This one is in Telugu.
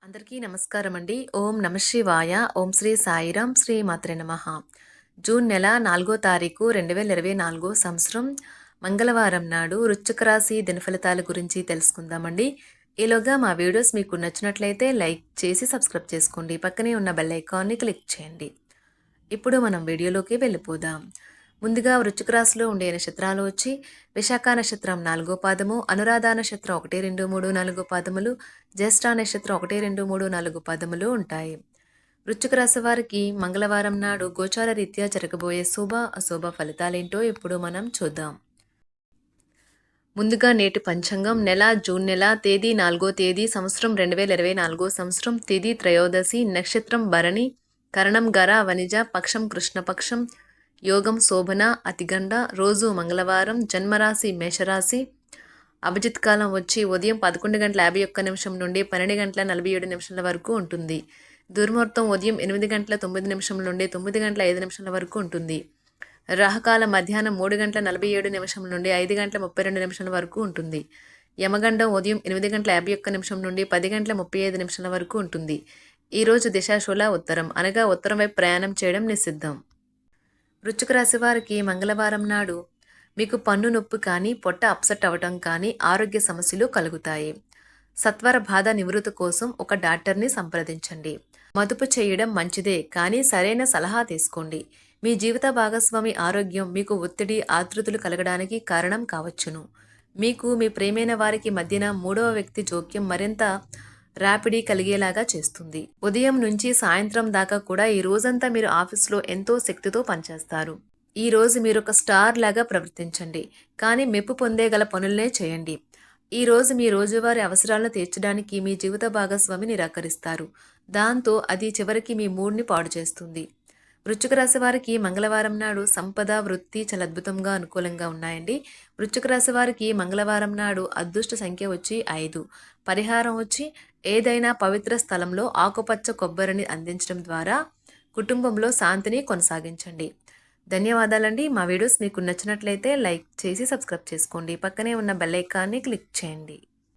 అందరికీ నమస్కారం అండి. ఓం నమ శివాయ. ఓం శ్రీ సాయిరాం. శ్రీ మాత్రే నమః. జూన్ నెల 4వ తారీఖు 2024 సంవత్సరం మంగళవారం నాడు వృశ్చిక రాశి దినఫలితాల గురించి తెలుసుకుందామండి. ఈలోగా మా వీడియోస్ మీకు నచ్చినట్లయితే లైక్ చేసి సబ్స్క్రైబ్ చేసుకోండి. పక్కనే ఉన్న బెల్ ఐకాన్ని క్లిక్ చేయండి. ఇప్పుడు మనం వీడియోలోకి వెళ్ళిపోదాం. ముందుగా వృశ్చిక రాశిలో ఉండే నక్షత్రాలు వచ్చి విశాఖ నక్షత్రం 4వ పాదము, అనురాధ నక్షత్రం 1, 2, 3, 4 పాదములు, జ్యేష్ఠ నక్షత్రం 1, 2, 3, 4 పాదములు ఉంటాయి. వృశ్చిక రాశి వారికి మంగళవారం నాడు గోచార రీత్యా జరగబోయే శుభ అశుభ ఫలితాలేంటో ఇప్పుడు మనం చూద్దాం. ముందుగా నేటి పంచాంగం నెల జూన్ నెల తేదీ 4వ తేదీ సంవత్సరం 2024 సంవత్సరం తేదీ త్రయోదశి నక్షత్రం భరణి కరణం గర వనిజ పక్షం కృష్ణపక్షం యోగం శోభన అతిగండ రోజు మంగళవారం జన్మరాశి మేషరాశి అభిజిత్ కాలం వచ్చి ఉదయం 11:51 నుండి 12:47 వరకు ఉంటుంది. దుర్ముహూర్తం ఉదయం 8:09 నుండి 9:05 వరకు ఉంటుంది. రాహుకాలం మధ్యాహ్నం 3:47 నుండి 5:32 వరకు ఉంటుంది. యమగండం ఉదయం 8:51 నుండి 10:35 వరకు ఉంటుంది. ఈరోజు దిశాశూల ఉత్తరం అనగా ఉత్తరం వైపు ప్రయాణం చేయడం నిషిద్ధం. వృశ్చిక రాశి వారికి మంగళవారం నాడు మీకు పన్ను నొప్పి కానీ పొట్ట అప్సెట్ అవ్వటం కానీ ఆరోగ్య సమస్యలు కలుగుతాయి. సత్వర బాధ నివృత్తి కోసం ఒక డాక్టర్ని సంప్రదించండి. మదుపు చేయడం మంచిదే కానీ సరైన సలహా తీసుకోండి. మీ జీవిత భాగస్వామి ఆరోగ్యం మీకు ఒత్తిడి ఆతృతలు కలగడానికి కారణం కావచ్చును. మీకు మీ ప్రేమైన వారికి మధ్యన మూడవ వ్యక్తి జోక్యం మరింత రాపిడి కలిగేలాగా చేస్తుంది. ఉదయం నుంచి సాయంత్రం దాకా కూడా ఈ రోజంతా మీరు ఆఫీస్లో ఎంతో శక్తితో పనిచేస్తారు. ఈ రోజు మీరు ఒక స్టార్ లాగా ప్రవర్తించండి, కానీ మెప్పు పొందేగల పనులనే చేయండి. ఈ రోజు మీ రోజువారీ అవసరాలను తీర్చడానికి మీ జీవిత భాగస్వామి నిరాకరిస్తారు. దాంతో అది చివరికి మీ మూడ్ని పాడు చేస్తుంది. వృశ్చిక రాశి వారికి మంగళవారం నాడు సంపద వృత్తి చాలా అద్భుతంగా అనుకూలంగా ఉన్నాయండి. వృశ్చిక రాశి వారికి మంగళవారం నాడు అదృష్ట సంఖ్య వచ్చి 5. పరిహారం వచ్చి ఏదైనా పవిత్ర స్థలంలో ఆకుపచ్చ కొబ్బరిని అందించడం ద్వారా కుటుంబంలో శాంతిని కొనసాగించండి. ధన్యవాదాలండి. మా వీడియోస్ మీకు నచ్చినట్లయితే లైక్ చేసి సబ్స్క్రైబ్ చేసుకోండి. పక్కనే ఉన్న బెల్ ఐకాన్ని క్లిక్ చేయండి.